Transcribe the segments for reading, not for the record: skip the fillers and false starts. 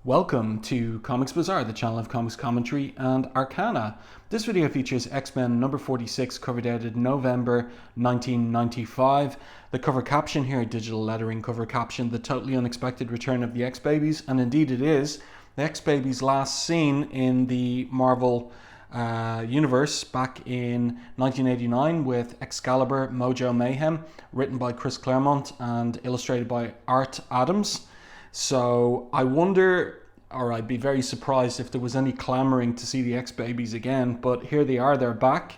Welcome to Comics Bazaar, the channel of comics commentary and arcana. This video features X-Men number 46, cover dated November 1995. The cover caption here, digital lettering cover caption, the totally unexpected return of the X-Babies, and indeed it is. The X-Babies last seen in the Marvel universe back in 1989 with Excalibur, Mojo Mayhem, written by Chris Claremont and illustrated by Art Adams. So I wonder, or I'd be very surprised if there was any clamoring to see the X-Babies again, but here they are, they're back,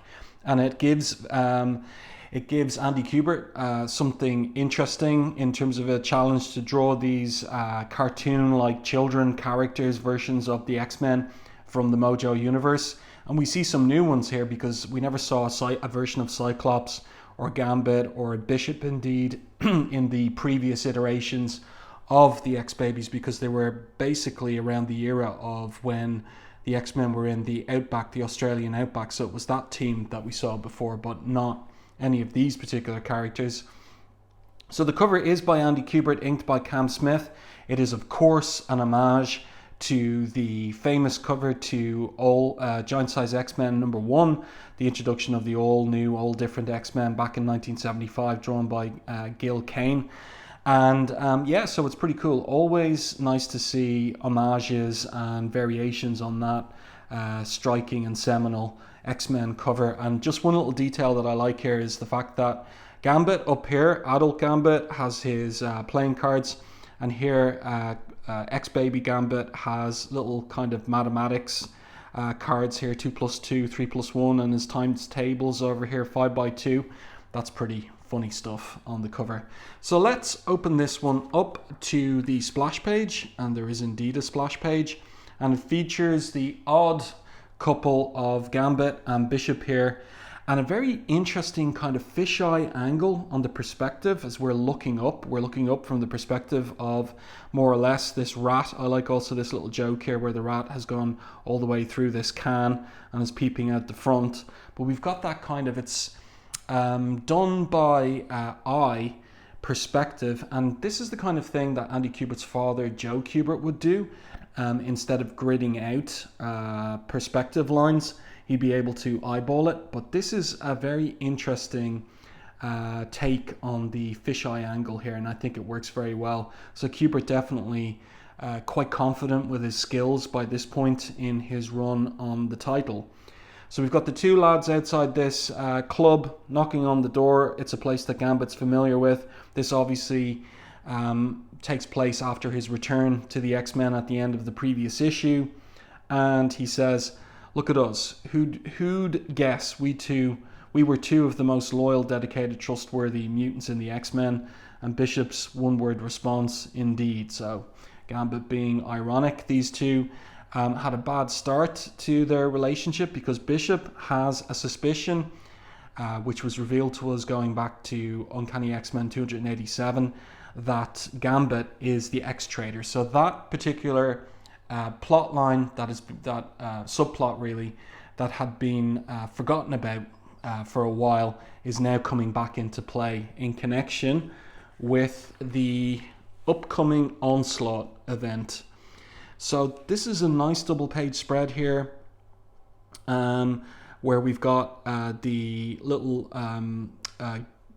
and it gives Andy Kubert something interesting in terms of a challenge to draw these cartoon-like children characters, versions of the X-Men from the Mojo universe. And we see some new ones here because we never saw a version of Cyclops or Gambit or Bishop indeed in the previous iterations of the X-Babies, because they were basically around the era of when the X-Men were in the Outback, the Australian Outback. So it was that team that we saw before, but not any of these particular characters. So the cover is by Andy Kubert, inked by Cam Smith. It is, of course, an homage to the famous cover to all Giant Size X-Men number 1, the introduction of the all new, all different X-Men back in 1975, drawn by Gil Kane. And so it's pretty cool. Always nice to see homages and variations on that striking and seminal X-Men cover. And just one little detail that I like here is the fact that Gambit up here, adult Gambit, has his playing cards, and here X-Baby Gambit has little kind of mathematics cards here, 2 + 2, 3 + 1, and his times tables over here, 5 by 2. That's pretty funny stuff on the cover. So let's open this one up to the splash page, and there is indeed a splash page, and it features the odd couple of Gambit and Bishop here, and a very interesting kind of fisheye angle on the perspective as we're looking up. We're looking up from the perspective of more or less this rat. I like also this little joke here where the rat has gone all the way through this can and is peeping out the front. But we've got that kind of, it's done by eye perspective, and this is the kind of thing that Andy Kubert's father, Joe Kubert, would do. Instead of gridding out perspective lines, he'd be able to eyeball it. But this is a very interesting take on the fisheye angle here, and I think it works very well. So Kubert definitely quite confident with his skills by this point in his run on the title. So we've got the two lads outside this club knocking on the door. It's a place that Gambit's familiar with. This obviously takes place after his return to the X-Men at the end of the previous issue. And he says, "Look at us. Who'd guess we were two of the most loyal, dedicated, trustworthy mutants in the X-Men?" And Bishop's one-word response, "Indeed." So Gambit being ironic, these two had a bad start to their relationship because Bishop has a suspicion, which was revealed to us going back to Uncanny X-Men 287, that Gambit is the X-Traitor. So that particular plot line, subplot really, that had been forgotten about for a while, is now coming back into play in connection with the upcoming Onslaught event. So this is a nice double page spread here, where we've got the little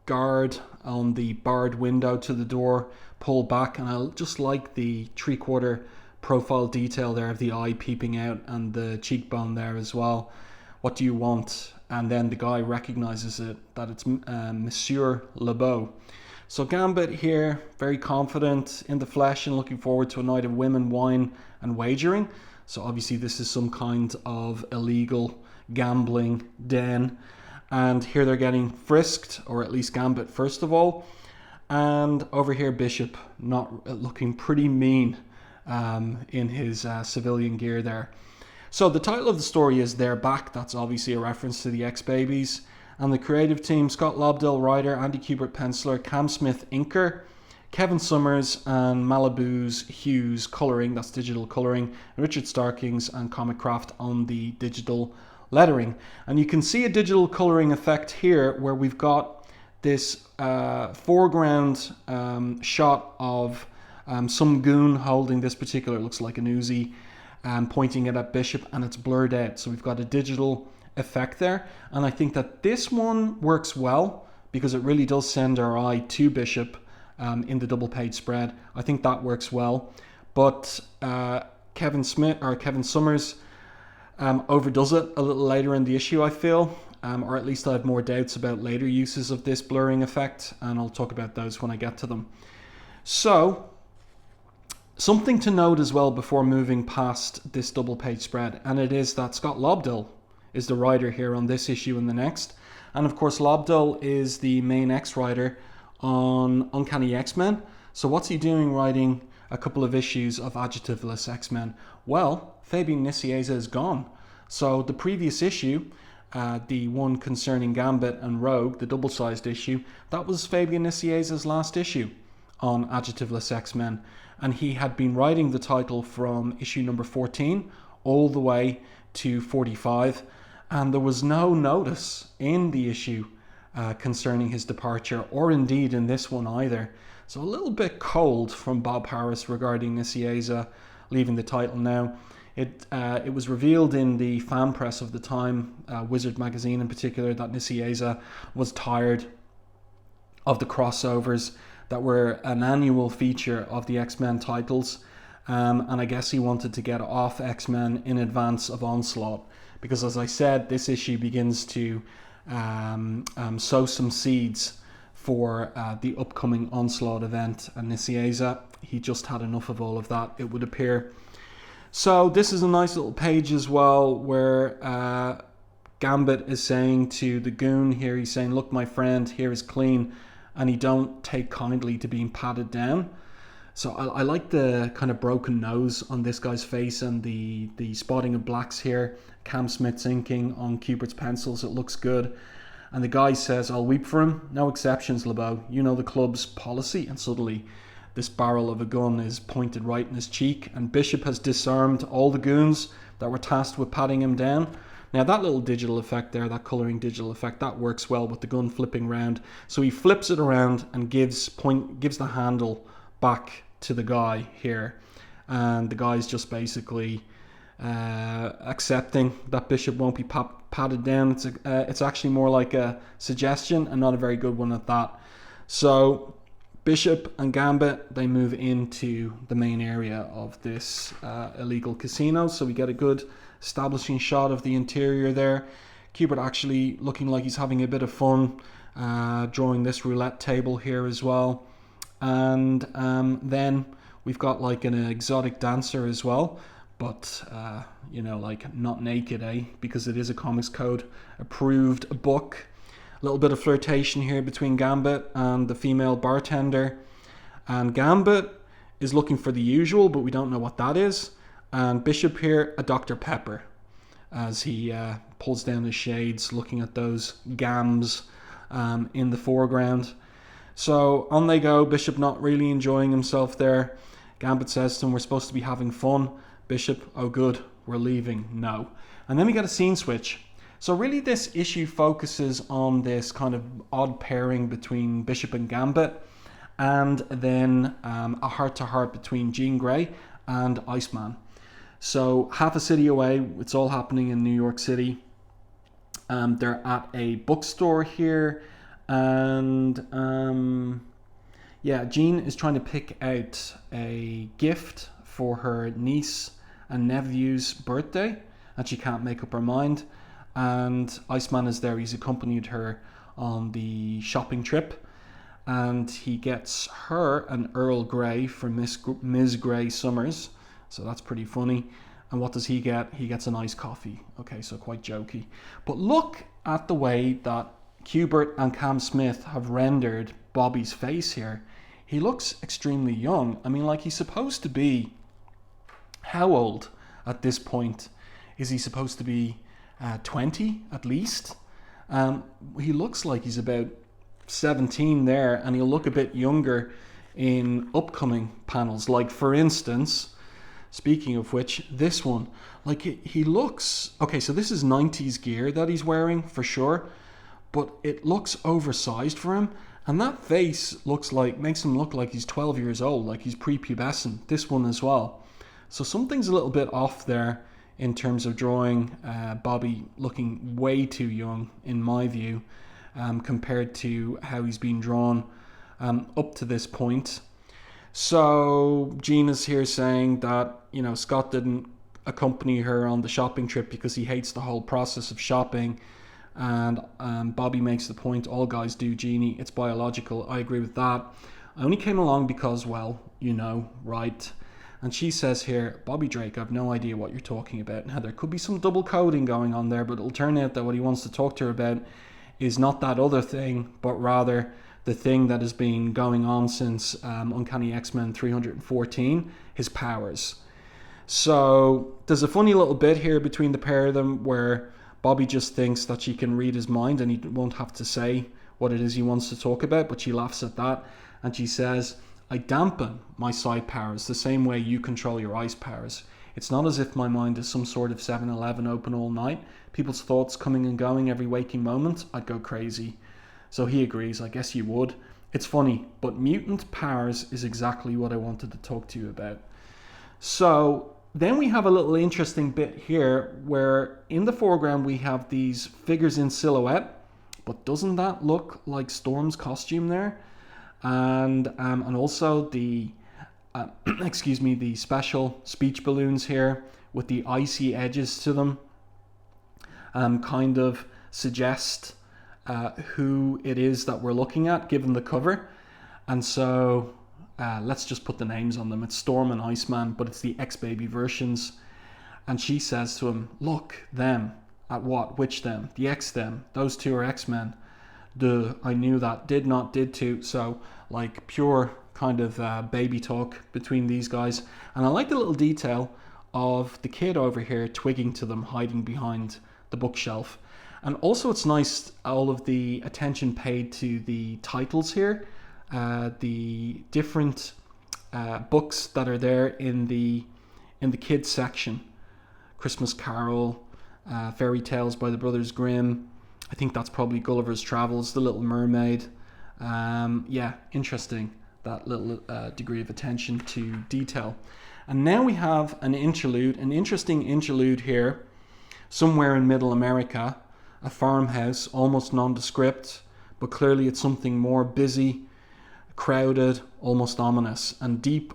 guard on the barred window to the door pulled back, and I just like the 3/4 profile detail there of the eye peeping out and the cheekbone there as well. "What do you want?" And then the guy recognizes that it's Monsieur Lebeau. So Gambit here, very confident in the flesh and looking forward to a night of women, wine, and wagering. So obviously this is some kind of illegal gambling den. And here they're getting frisked, or at least Gambit first of all. And over here Bishop, not looking pretty mean in his civilian gear there. So the title of the story is They're Back. That's obviously a reference to the X-Babies. And the creative team, Scott Lobdell writer, Andy Kubert penciler, Cam Smith inker, Kevin Summers and Malibu's Hughes colouring, that's digital colouring, and Richard Starkings and Comic Craft on the digital lettering. And you can see a digital colouring effect here where we've got this foreground shot of Some goon holding this particular, it looks like an Uzi, pointing it at Bishop, and it's blurred out. So we've got a digital effect there. And I think that this one works well because it really does send our eye to Bishop in the double page spread. I think that works well. But Kevin Summers overdoes it a little later in the issue, I feel. Or at least I have more doubts about later uses of this blurring effect, and I'll talk about those when I get to them. So, something to note as well before moving past this double page spread, and it is that Scott Lobdell is the writer here on this issue and the next. And of course, Lobdell is the main X-writer on Uncanny X-Men. So what's he doing writing a couple of issues of adjectiveless X-Men? Well, Fabian Nicieza is gone. So the previous issue, the one concerning Gambit and Rogue, the double-sized issue, that was Fabian Nicieza's last issue on adjectiveless X-Men. And he had been writing the title from issue number 14 all the way to 45. And there was no notice in the issue concerning his departure, or indeed in this one either. So a little bit cold from Bob Harris regarding Nicieza leaving the title now. It was revealed in the fan press of the time, Wizard magazine in particular, that Nicieza was tired of the crossovers that were an annual feature of the X-Men titles. And I guess he wanted to get off X-Men in advance of Onslaught. Because as I said, this issue begins to sow some seeds for the upcoming Onslaught event. And Nicieza, he just had enough of all of that, it would appear. So this is a nice little page as well, where Gambit is saying to the goon here, he's saying, look, my friend, here is clean. And he don't take kindly to being patted down. So I like the kind of broken nose on this guy's face and the spotting of blacks here. Cam Smith's inking on Kubert's pencils. It looks good. And the guy says, I'll weep for him. No exceptions, LeBeau. You know the club's policy. And suddenly this barrel of a gun is pointed right in his cheek. And Bishop has disarmed all the goons that were tasked with patting him down. Now that little digital effect there, that colouring digital effect, that works well with the gun flipping around. So he flips it around and gives the handle back to the guy here, and the guy's just basically accepting that Bishop won't be patted down. It's actually more like a suggestion and not a very good one at that. So Bishop and Gambit, they move into the main area of this illegal casino, so we get a good establishing shot of the interior there. Kubert actually looking like he's having a bit of fun drawing this roulette table here as well. And then we've got like an exotic dancer as well, but like not naked, because it is a Comics Code approved book. A little bit of flirtation here between Gambit and the female bartender, and Gambit is looking for the usual, but we don't know what that is. And Bishop here, a Dr. Pepper, as he pulls down his shades, looking at those gams in the foreground. So on they go. Bishop not really enjoying himself there. Gambit says to him, we're supposed to be having fun. Bishop, oh good, we're leaving. No. And then we get a scene switch. So really this issue focuses on this kind of odd pairing between Bishop and Gambit, and then a heart-to-heart between Jean Grey and Iceman. So half a city away, it's all happening in New York City. They're at a bookstore here, and Jean is trying to pick out a gift for her niece and nephew's birthday, and she can't make up her mind. And Iceman is there. He's accompanied her on the shopping trip, and he gets her an Earl Grey for Ms. Grey Summers. So that's pretty funny. And what does he get? He gets an iced coffee. Okay, so quite jokey. But look at the way that Kubert and Cam Smith have rendered Bobby's face here. He looks extremely young. I mean, like, he's supposed to be... How old at this point? Is he supposed to be 20 at least? He looks like he's about 17 there, and he'll look a bit younger in upcoming panels. Like, for instance... Speaking of which, this one, like he looks... Okay, so this is 90s gear that he's wearing for sure, but it looks oversized for him, And that face makes him look like he's 12 years old, like he's prepubescent. This one as well. So something's a little bit off there in terms of drawing Bobby looking way too young, in my view, compared to how he's been drawn up to this point. So Gina's here saying that, you know, Scott didn't accompany her on the shopping trip because he hates the whole process of shopping. And Bobby makes the point, all guys do, Jeannie, it's biological. I agree with that. I only came along because, well, you know, right? And she says here, Bobby Drake, I've no idea what you're talking about. Now, there could be some double coding going on there, but it'll turn out that what he wants to talk to her about is not that other thing, but rather the thing that has been going on since Uncanny X-Men 314, his powers. So there's a funny little bit here between the pair of them where Bobby just thinks that she can read his mind and he won't have to say what it is he wants to talk about, but she laughs at that and she says, I dampen my psi powers the same way you control your ice powers. It's not as if my mind is some sort of 7-Eleven open all night. People's thoughts coming and going every waking moment. I'd go crazy. So he agrees, I guess you would. It's funny, but mutant powers is exactly what I wanted to talk to you about. So then we have a little interesting bit here where in the foreground we have these figures in silhouette, but doesn't that look like Storm's costume there? And also the the special speech balloons here with the icy edges to them kind of suggest who it is that we're looking at given the cover. And so let's just put the names on them. It's Storm and Iceman, but it's the X-Baby versions. And she says to him, look, them. At what? Which them? The X them. Those two are X-Men. I knew that. Did not, did to. So like pure kind of baby talk between these guys. And I like the little detail of the kid over here twigging to them, hiding behind the bookshelf. And also it's nice, all of the attention paid to the titles here. The different books that are there in the kids section. Christmas Carol, Fairy Tales by the Brothers Grimm. I think that's probably Gulliver's Travels, The Little Mermaid. Yeah, interesting, that little degree of attention to detail. And now we have an interlude, an interesting interlude here, somewhere in Middle America, a farmhouse, almost nondescript, but clearly it's something more busy, crowded, almost ominous. And deep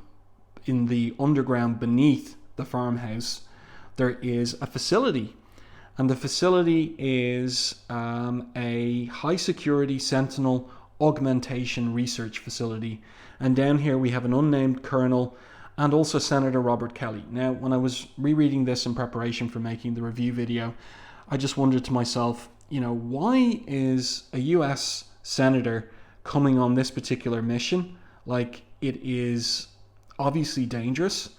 in the underground beneath the farmhouse, there is a facility. And the facility is a high security Sentinel augmentation research facility. And down here we have an unnamed colonel and also Senator Robert Kelly. Now, when I was rereading this in preparation for making the review video, I just wondered to myself, you know, why is a US senator coming on this particular mission? Like, it is obviously dangerous.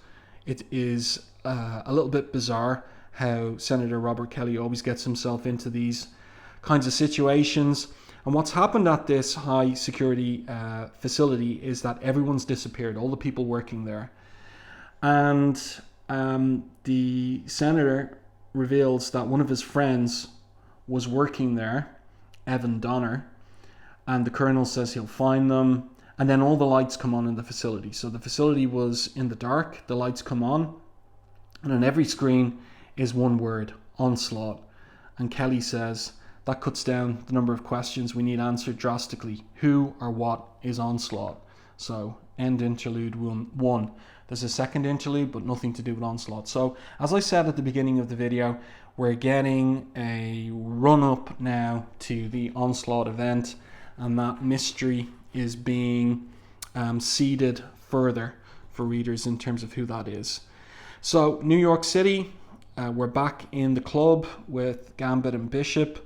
It is a little bit bizarre how Senator Robert Kelly always gets himself into these kinds of situations. And what's happened at this high security facility is that everyone's disappeared, all the people working there. And the senator reveals that one of his friends was working there, Evan Donner, and the colonel says he'll find them. And then all the lights come on in the facility. So the facility was in the dark, the lights come on, and on every screen is one word, Onslaught. And Kelly says, that cuts down the number of questions we need answered drastically. Who or what is Onslaught? So, end interlude 1. There's a second interlude, but nothing to do with Onslaught. So, as I said at the beginning of the video, we're getting a run-up now to the Onslaught event, and that mystery is being seeded further for readers in terms of who that is. So, New York City, we're back in the club with Gambit and Bishop.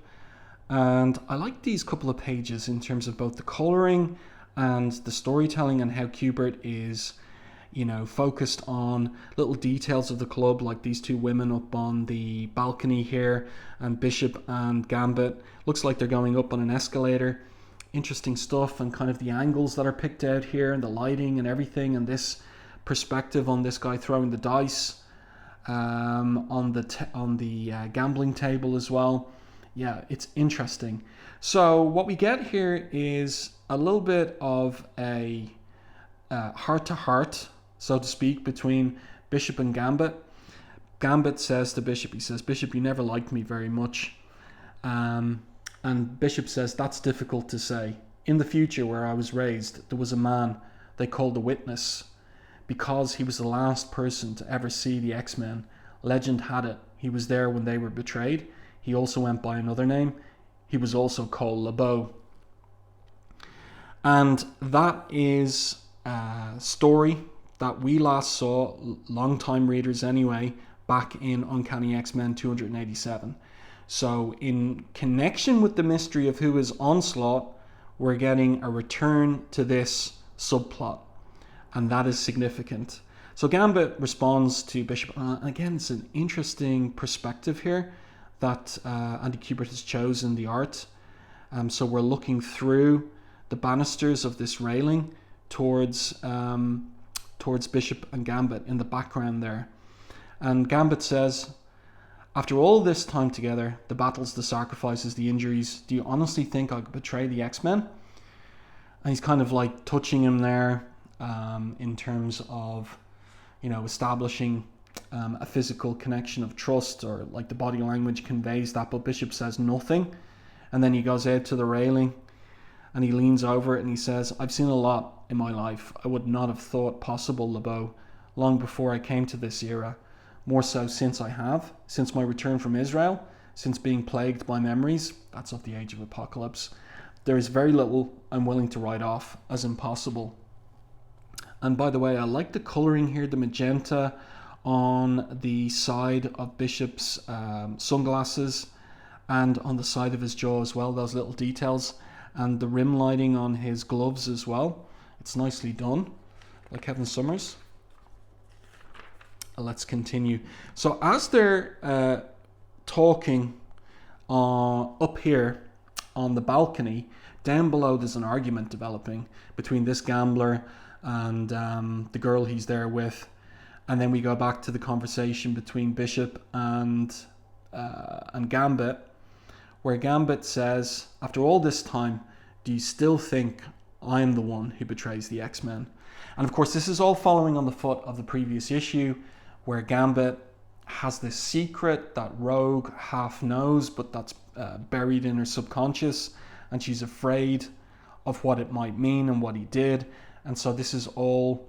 And I like these couple of pages in terms of both the coloring and the storytelling and how Kubert is, you know, focused on little details of the club, like these two women up on the balcony here, and Bishop and Gambit. Looks like they're going up on an escalator. Interesting stuff, and kind of the angles that are picked out here and the lighting and everything, and this perspective on this guy throwing the dice on the gambling table as well. Yeah, it's interesting. So what we get here is a little bit of a heart-to-heart, so to speak, between Bishop and Gambit. Gambit says to Bishop, he says, Bishop, you never liked me very much. And Bishop says, that's difficult to say. In the future where I was raised, there was a man they called the Witness. Because he was the last person to ever see the X-Men, legend had it he was there when they were betrayed. He also went by another name. He was also called LeBeau. And that is a story that we last saw, long-time readers anyway, back in Uncanny X-Men 287. So in connection with the mystery of who is Onslaught, we're getting a return to this subplot. And that is significant. So Gambit responds to Bishop. And again, it's an interesting perspective here that Andy Kubert has chosen, the art. So we're looking through the banisters of this railing towards Bishop and Gambit in the background there. And Gambit says, after all this time together, the battles, the sacrifices, the injuries, do you honestly think I could betray the X-Men? And he's kind of like touching him there in terms of, you know, establishing a physical connection of trust, or like the body language conveys that, but Bishop says nothing. And then he goes out to the railing and he leans over it and he says, I've seen a lot in my life I would not have thought possible, LeBeau, long before I came to this era. More so since my return from Israel, since being plagued by memories, that's of the Age of Apocalypse. There is very little I'm willing to write off as impossible. And by the way, I like the colouring here, the magenta on the side of Bishop's sunglasses and on the side of his jaw as well, those little details, and the rim lighting on his gloves as well. It's nicely done, like Kevin Summers. Let's continue. So as they're talking up here on the balcony, down below there's an argument developing between this gambler and the girl he's there with. And then we go back to the conversation between Bishop and Gambit, where Gambit says, after all this time, do you still think I'm the one who betrays the X-Men? And of course, this is all following on the foot of the previous issue, where Gambit has this secret that Rogue half knows, but that's buried in her subconscious, and she's afraid of what it might mean and what he did. And so this is all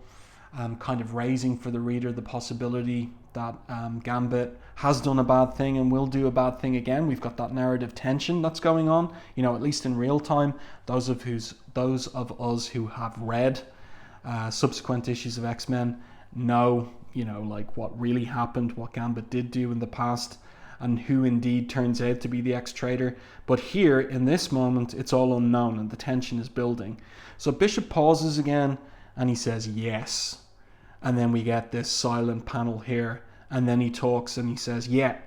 kind of raising for the reader the possibility that Gambit has done a bad thing and will do a bad thing again. We've got that narrative tension that's going on, you know, at least in real time. Those of us who have read subsequent issues of X-Men know, you know, like what really happened, what Gambit did do in the past, and who indeed turns out to be the X-Traitor. But here, in this moment, it's all unknown and the tension is building. So Bishop pauses again and he says, yes. And then we get this silent panel here. And then he talks and he says, yeah,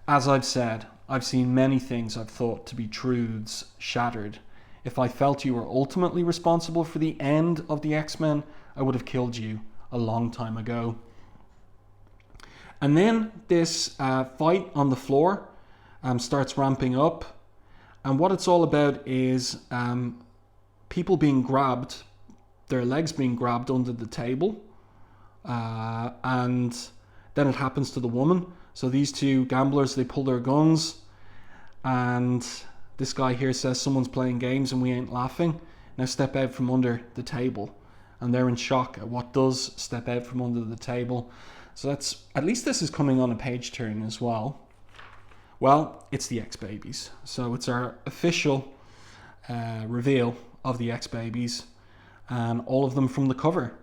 as I've said, I've seen many things I've thought to be truths shattered. If I felt you were ultimately responsible for the end of the X-Men, I would have killed you a long time ago. And then this fight on the floor starts ramping up. And what it's all about is people being grabbed, their legs being grabbed under the table. And then it happens to the woman. So these two gamblers, they pull their guns. And this guy here says, someone's playing games and we ain't laughing. Now step out from under the table. And they're in shock at what does step out from under the table. So that's, at least this is coming on a page turn as well. Well, it's the X-Babies. So it's our official reveal of the X-Babies, and all of them from the cover.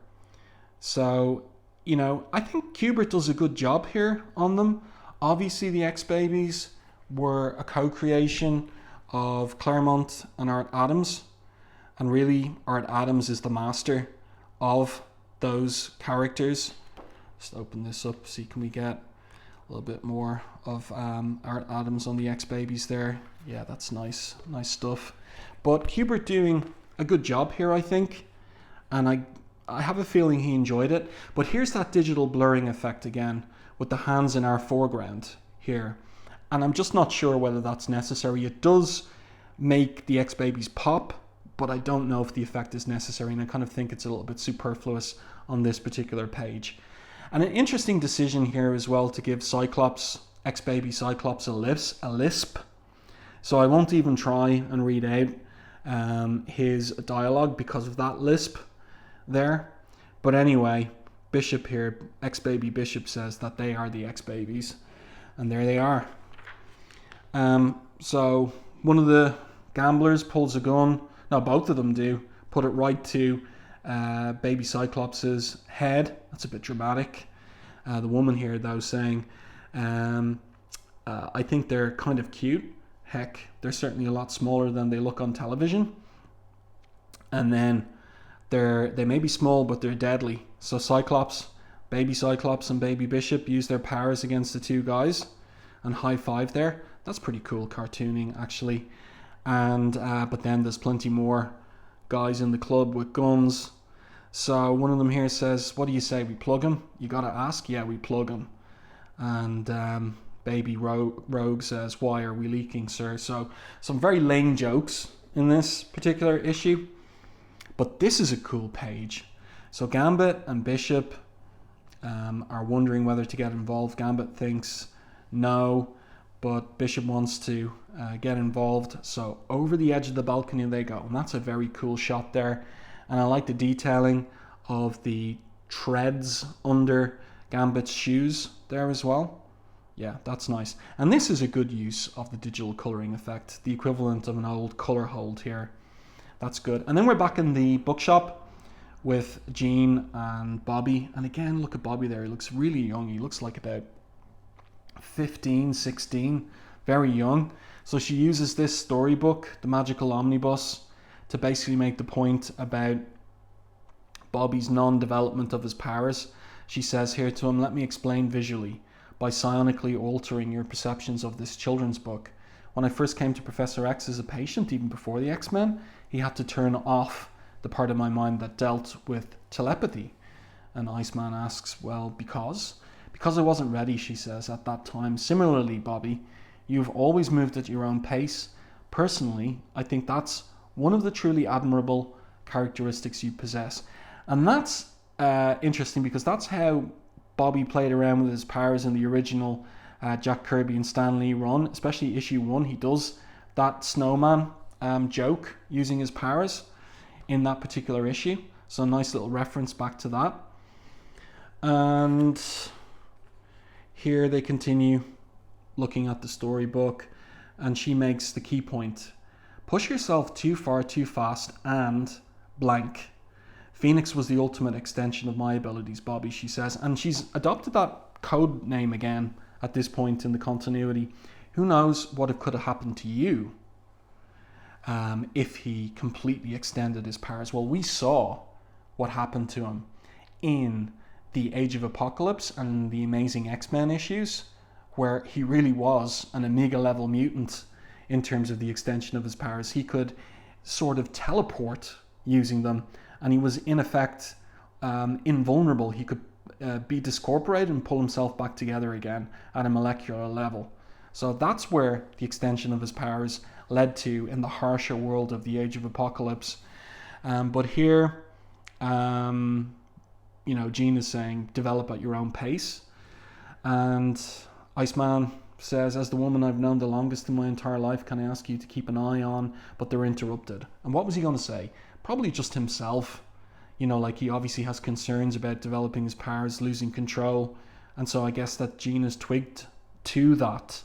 So, you know, I think Kubert does a good job here on them. Obviously, the X-Babies were a co-creation of Claremont and Art Adams. And really, Art Adams is the master of those characters. Just open this up, see can we get a little bit more of Art Adams on the X-Babies there. Yeah, that's nice stuff. But Kubert doing a good job here, I think, and I have a feeling he enjoyed it. But here's that digital blurring effect again with the hands in our foreground here, And I'm just not sure whether that's necessary. It does make the X-Babies pop, but I don't know if the effect is necessary, and I kind of think it's a little bit superfluous on this particular page. And an interesting decision here as well to give Cyclops, X-Baby Cyclops, a lisp. So I won't even try and read out his dialogue because of that lisp there. But anyway, Bishop here, X-Baby Bishop, says that they are the X-Babies, and there they are. So one of the gamblers pulls a gun. No, both of them do. Put it right to baby Cyclops's head. That's a bit dramatic. The woman here, though, saying, I think they're kind of cute. Heck, they're certainly a lot smaller than they look on television. And then they may be small, but they're deadly. So Cyclops, baby Cyclops and baby Bishop use their powers against the two guys. And high five there. That's pretty cool cartooning, actually. And but then there's plenty more guys in the club with guns. So one of them here says, what do you say, we plug him? You gotta ask? Yeah, we plug him. And baby Rogue says, why are we leaking, sir? So some very lame jokes in this particular issue. But this is a cool page. So Gambit and Bishop are wondering whether to get involved. Gambit thinks no, but Bishop wants to get involved. So over the edge of the balcony they go. And that's a very cool shot there. And I like the detailing of the treads under Gambit's shoes there as well. Yeah, that's nice. And this is a good use of the digital colouring effect. The equivalent of an old colour hold here. That's good. And then we're back in the bookshop with Jean and Bobby. And again, look at Bobby there. He looks really young. He looks like about 15, 16. Very young. So she uses this storybook, The Magical Omnibus, to basically make the point about Bobby's non-development of his powers. She says here to him, let me explain visually by psionically altering your perceptions of this children's book. When I first came to Professor X as a patient, even before the X-Men, he had to turn off the part of my mind that dealt with telepathy. And Iceman asks, well, because I wasn't ready, she says, at that time. Similarly, Bobby, you've always moved at your own pace. Personally, I think that's one of the truly admirable characteristics you possess. And that's interesting because that's how Bobby played around with his powers in the original Jack Kirby and Stan Lee run, especially issue 1. He does that snowman joke using his powers in that particular issue. So a nice little reference back to that. And here they continue looking at the storybook, and she makes the key point. Push yourself too far too fast and blank. Phoenix was the ultimate extension of my abilities, Bobby, she says. And she's adopted that code name again at this point in the continuity. Who knows what could have happened to you if he completely extended his powers. Well, we saw what happened to him in the Age of Apocalypse and the Amazing X-Men issues, where he really was an Omega level mutant in terms of the extension of his powers. He could sort of teleport using them, and he was in effect invulnerable. He could be discorporated and pull himself back together again at a molecular level. So that's where the extension of his powers led to in the harsher world of the Age of Apocalypse. But here, Jean is saying, develop at your own pace. And Iceman says, as the woman I've known the longest in my entire life, can I ask you to keep an eye on? But they're interrupted. And what was he going to say? Probably just himself. Like he obviously has concerns about developing his powers, losing control. And so I guess that Jean has twigged to that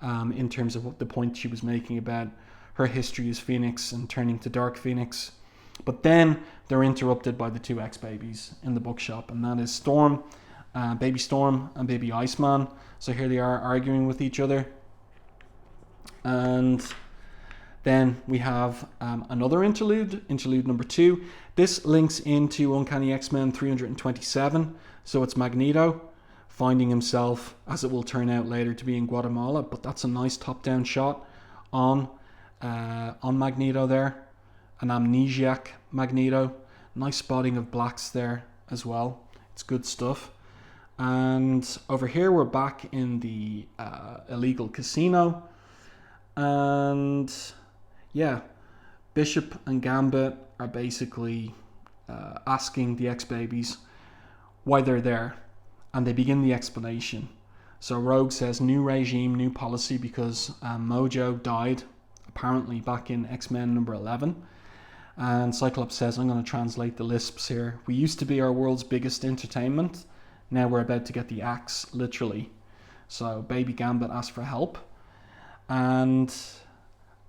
in terms of what the point she was making about her history as Phoenix and turning to Dark Phoenix. But then they're interrupted by the two X-Babies in the bookshop, and that is Storm, Baby Storm and Baby Iceman. So here they are arguing with each other. And then we have another interlude number 2. This links into Uncanny X-Men 327. So it's Magneto finding himself, as it will turn out later, to be in Guatemala. But that's a nice top-down shot on Magneto there. An amnesiac Magneto. Nice spotting of blacks there as well. It's good stuff. And over here we're back in the illegal casino. And yeah, Bishop and Gambit are basically asking the X-Babies why they're there. And they begin the explanation. So Rogue says, new regime, new policy, because Mojo died apparently back in X-Men number 11. And Cyclops says, I'm going to translate the lisps here. We used to be our world's biggest entertainment. Now we're about to get the axe, literally. So baby Gambit asks for help. And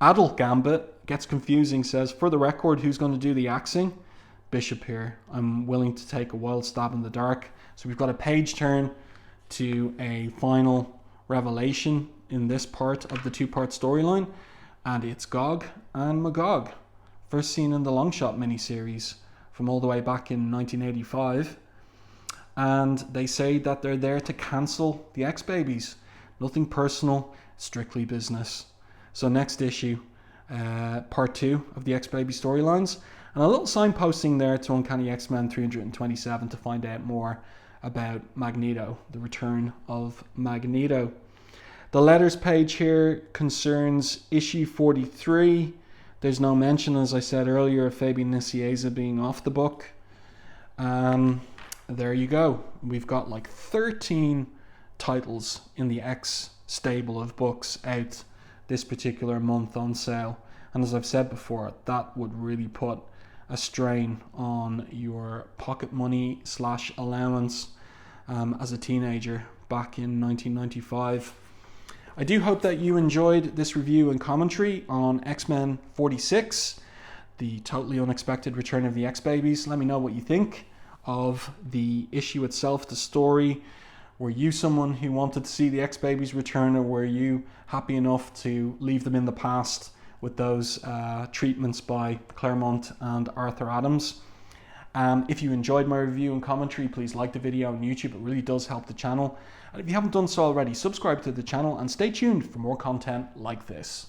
adult Gambit gets confusing, says, for the record, who's going to do the axing? Bishop here. I'm willing to take a wild stab in the dark. So we've got a page turn to a final revelation in this part of the two-part storyline. And it's Gog and Magog. First seen in the Longshot miniseries from all the way back in 1985. And they say that they're there to cancel the X-Babies. Nothing personal, strictly business. So next issue, part 2 of the X-Baby storylines. And a little signposting there to Uncanny X-Men 327 to find out more about Magneto, the return of Magneto. The letters page here concerns issue 43. There's no mention, as I said earlier, of Fabian Nicieza being off the book. There you go. We've got like 13 titles in the X stable of books out this particular month on sale. And as I've said before, that would really put a strain on your pocket money / allowance as a teenager back in 1995. I do hope that you enjoyed this review and commentary on X-Men 46, the totally unexpected return of the X-Babies. Let me know what you think of the issue itself, the story. Were you someone who wanted to see the X-Babies return, or were you happy enough to leave them in the past with those treatments by Claremont and Arthur Adams? If you enjoyed my review and commentary, please like the video on YouTube. It really does help the channel. And if you haven't done so already, subscribe to the channel and stay tuned for more content like this.